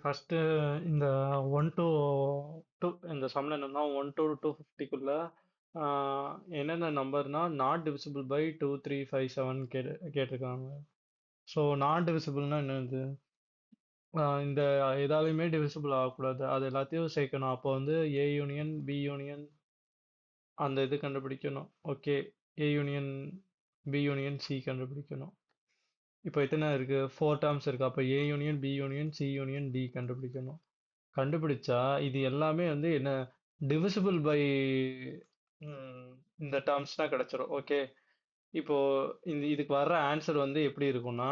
First இந்த 1 two 2 இந்த சம்ல என்னன்னா 1 to 250க்குள்ள என்னென்ன நம்பர்னா நாட் டிவிசிபிள் பை 2 3 5 7 கேட்டிருக்காங்க. ஸோ நாட் டிவிசிபிள்னா என்னது? இந்த எதாலையுமே டிவிசிபிள் ஆகக்கூடாது, அது எல்லாத்தையும் சேர்க்கணும். அப்போ வந்து ஏ யூனியன் பி யூனியன் அந்த இது கண்டுபிடிக்கணும். Okay, A union B union C கண்டுபிடிக்கணும். இப்போ எத்தனை இருக்கு? 4 டேர்ம்ஸ் இருக்கு. அப்போ A union B union C union D கண்டுபிடிக்கணும். கண்டுபிடிச்சா இது எல்லாமே வந்து என்ன டிவிசிபிள் பை இந்த டேர்ம்ஸ் தான் கிடைச்சிரும். ஓகே, இப்போ இதுக்கு வர்ற ஆன்சர் வந்து எப்படி இருக்கும்னா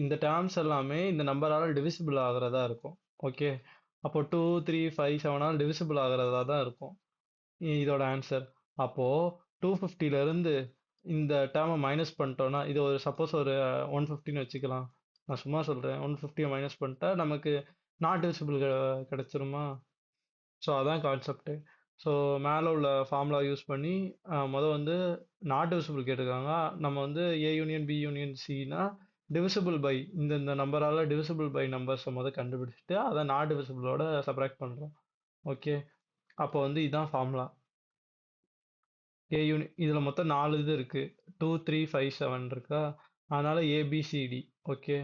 இந்த டேர்ம்ஸ் எல்லாமே இந்த நம்பரால டிவிசிபிள் ஆகிறதா இருக்கும். ஓகே, அப்போ 2 3 5 7ஆல் டிவிசிபிள் ஆகிறதா தான் இருக்கும் இதோட ஆன்சர். அப்போ 250ல இருந்து இந்த டேர்மை மைனஸ் பண்ணிட்டோம்னா இது ஒரு சப்போஸ் ஒரு 150ன்னு வச்சுக்கலாம். நான் சும்மா சொல்றேன். 150 மைனஸ் பண்ணிட்டா நமக்கு நாட் டிவிசிபிள் கிடைச்சிருமா? ஸோ அதான் கான்செப்ட். ஸோ மேலே உள்ள ஃபார்முலா யூஸ் பண்ணி மொதல் வந்து நாட் டிவிசிபிள் கேட்டிருக்காங்க. நம்ம வந்து ஏ யூனியன் பி யூனியன் சினா டிவிசிபிள் பை இந்த நம்பரால் டிவிசிபிள் பை நம்பர்ஸை மொதல் கண்டுபிடிச்சிட்டு அதை நாட் டிவிசிபிளோட சப்ராக்ட் பண்ணுறோம். ஓகே, அப்போ வந்து இதுதான் ஃபார்முலா. ஏ யூனி இதில் மொத்தம் 4 இது இருக்குது. 2 3 5 7 இருக்கா, அதனால் ஏபிசிடி. ஓகே,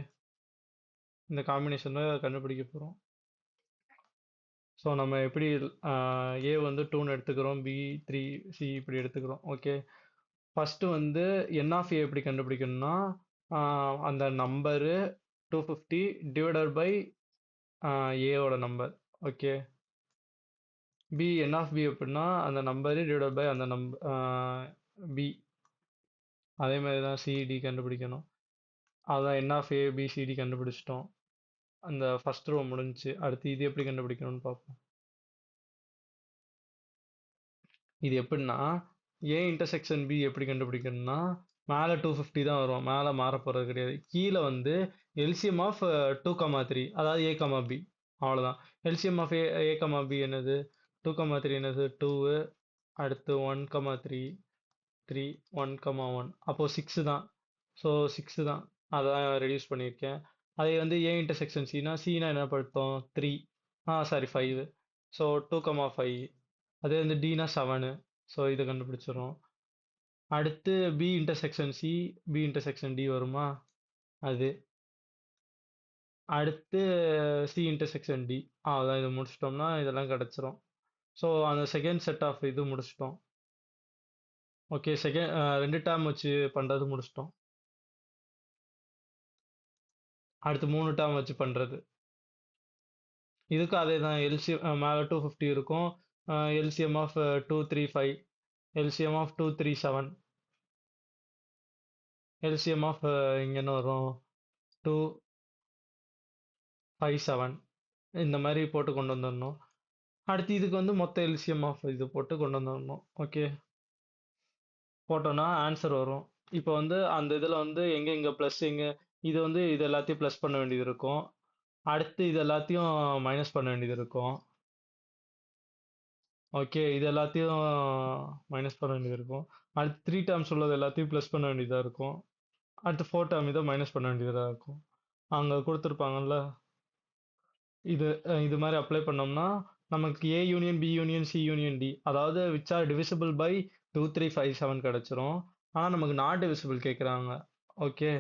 இந்த காம்பினேஷனில் கண்டுபிடிக்க போகிறோம். ஸோ நம்ம எப்படி ஏ வந்து 2ன்னு எடுத்துக்கிறோம், பி 3 சி இப்படி எடுத்துக்கிறோம். ஓகே, ஃபஸ்ட்டு வந்து என் ஆஃப் ஏ எப்படி கண்டுபிடிக்கணும்னா அந்த நம்பரு 250 டிவைடட் பை ஏவோட number. Okay, B n of B எப்படின்னா அந்த நம்பரு டிவைடட் பை அந்த பி. அதே மாதிரி தான் சிடி கண்டுபிடிக்கணும். அதான் என் ஆஃப் ஏ பிசிடி கண்டுபிடிச்சிட்டோம். அந்த ஃபர்ஸ்ட் ரோ முடிஞ்சுச்சு. அடுத்து இது எப்படி கண்டுபிடிக்கணும்னு பார்ப்போம். இது எப்படின்னா ஏ இன்டர்செக்ஷன் பி எப்படி கண்டுபிடிக்கணும்னா மேலே 250 தான் வரும், மேலே மாற போகிறது கிடையாது. கீழே வந்து எல்சிஎம் ஆஃப் 2,3 அதாவது ஏ கமா பி, அவ்வளோதான். LCM of A comma B என்னது? 2,3 என்னது? 2. அடுத்து 1,3 3 1,1 அப்போது 6 தான். ஸோ 6 தான், அதான் ரெடியூஸ் பண்ணியிருக்கேன். அதே வந்து ஏ இன்டர்செக்ஷன் சினா என்ன படுத்தோம்? 3, சாரி 5. ஸோ 2,5. அதே வந்து டினா 7. ஸோ இதை கண்டுபிடிச்சிடும். அடுத்து B intersection C B intersection D வருமா? அது அடுத்து சி இன்டர்செக்ஷன் டி. அதான் இது முடிச்சிட்டோம்னா இதெல்லாம் கிடச்சிரும். ஸோ அந்த செகண்ட் செட் ஆஃப் இது முடிச்சிட்டோம். ஓகே, செகண்ட் 2 டேர்ம் வச்சு பண்ணுறது முடிச்சிட்டோம். அடுத்து 3 டேர்ம் வச்சு பண்ணுறது. இதுக்கும் அதே தான். எல்சிஎம் மேலே 250 இருக்கும். LCM of 2 3 5, LCM of 2 3 7, LCM of இங்கே என்ன வரும்? 2 5 7. இந்த மாதிரி போட்டு கொண்டு வந்துடணும். அடுத்து இதுக்கு வந்து மொத்த எல்சிஎம் ஆஃப் இது போட்டு கொண்டு வந்துடணும். ஓகே, போட்டோன்னா ஆன்சர் வரும். இப்போ வந்து அந்த இதில் வந்து எங்கே ப்ளஸ் இது வந்து இது எல்லாத்தையும் ப்ளஸ் பண்ண வேண்டியது இருக்கும். அடுத்து இது எல்லாத்தையும் மைனஸ் பண்ண வேண்டியது இருக்கும். ஓகே, இது எல்லாத்தையும் மைனஸ் பண்ண வேண்டியது இருக்கும். அடுத்து 3 டேர்ம்ஸ் உள்ளது எல்லாத்தையும் ப்ளஸ் பண்ண வேண்டியதாக இருக்கும். அடுத்து 4 டேர்ம் இதை மைனஸ் பண்ண வேண்டியதாக இருக்கும். அங்கே கொடுத்துருப்பாங்கல்ல, இது மாதிரி அப்ளை பண்ணோம்னா நமக்கு A union B union C union D, அதாவது விச் ஆர் டிவிசிபிள் பை 2 3 5 7 கிடச்சிரும். ஆனால் நமக்கு நாட் டிவிசிபிள் கேட்குறாங்க. ஓகே,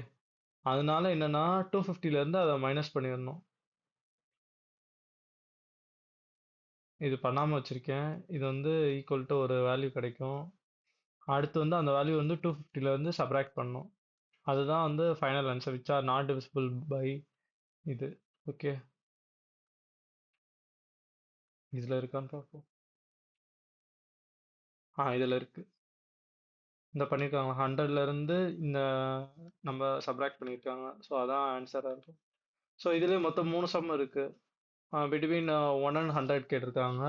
அதனால என்னன்னா 250லேருந்து அதை மைனஸ் பண்ணிடணும். இது பண்ணாமல் வச்சுருக்கேன். இது வந்து ஈக்குவல் டு ஒரு வேல்யூ கிடைக்கும். அடுத்து வந்து அந்த வேல்யூ வந்து 250லேருந்து சப்ராக்ட் பண்ணணும். அதுதான் வந்து final answer which are not divisible by இது. ஓகே, இதில் இருக்கான்னு பார்ப்போம். இதில் இருக்கு. இந்த பண்ணியிருக்காங்க 100லேருந்து இந்த நம்ம சப்ராக்ட் பண்ணியிருக்காங்க. ஸோ அதான் ஆன்சராக இருக்கும். ஸோ இதுலேயே மொத்தம் 3 சம் இருக்கு. பிட்வீன் 1 and 100 கேட்டிருக்காங்க.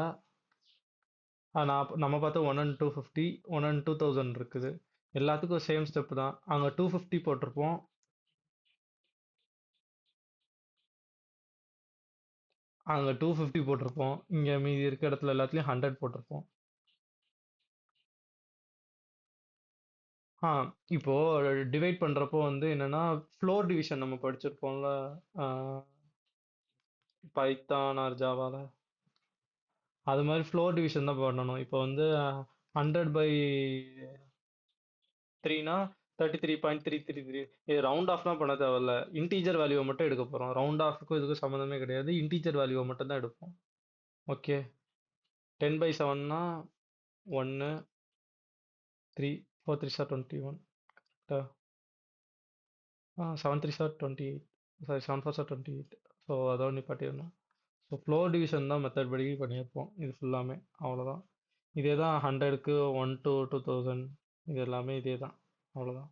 நம்ம பார்த்தா 1 and 250, 1 and 2000 இருக்குது. எல்லாத்துக்கும் சேம் ஸ்டெப் தான். அங்கே 250 போட்டிருப்போம். அங்கே 250 போட்டிருப்போம். இங்கே மீதி இருக்க இடத்துல எல்லாத்துலேயும் 100 போட்டிருப்போம். ஆ இப்போ டிவைட் பண்ணுறப்போ வந்து என்னன்னா ஃப்ளோர் டிவிஷன் நம்ம படிச்சிருப்போம்ல. பைத்தான் ஆர் ஜாவால அது மாதிரி ஃப்ளோர் டிவிஷன் தான் பண்ணணும். இப்போ வந்து 100/3னா 33.333. இது ரவுண்ட் ஆஃப்லாம் பண்ண தேவையில்ல. இன்டீஜர் வேல்யூவை மட்டும் எடுக்க போகிறோம். ரவுண்ட் ஆஃப்க்கும் இதுக்கும் சம்மந்தமே கிடையாது. இன்டீஜர் வேல்யூவை மட்டும் தான் எடுப்போம். ஓகே. 10/7னா 1 3 4 3 சார் 21. 7 3 சார் 28. சாரி 7 4 சார் 28. ஸோ அதோட நிப்பாட்டிடணும். ஸோ ஃப்ளோர் டிவிஷன் தான் மெத்தட் படி பண்ணியிருப்போம் இது ஃபுல்லாமே. அவ்வளோதான். இதே தான் 100க்கு 1 to 2000. இது எல்லாமே இதே தான். அவ்வளோதான்.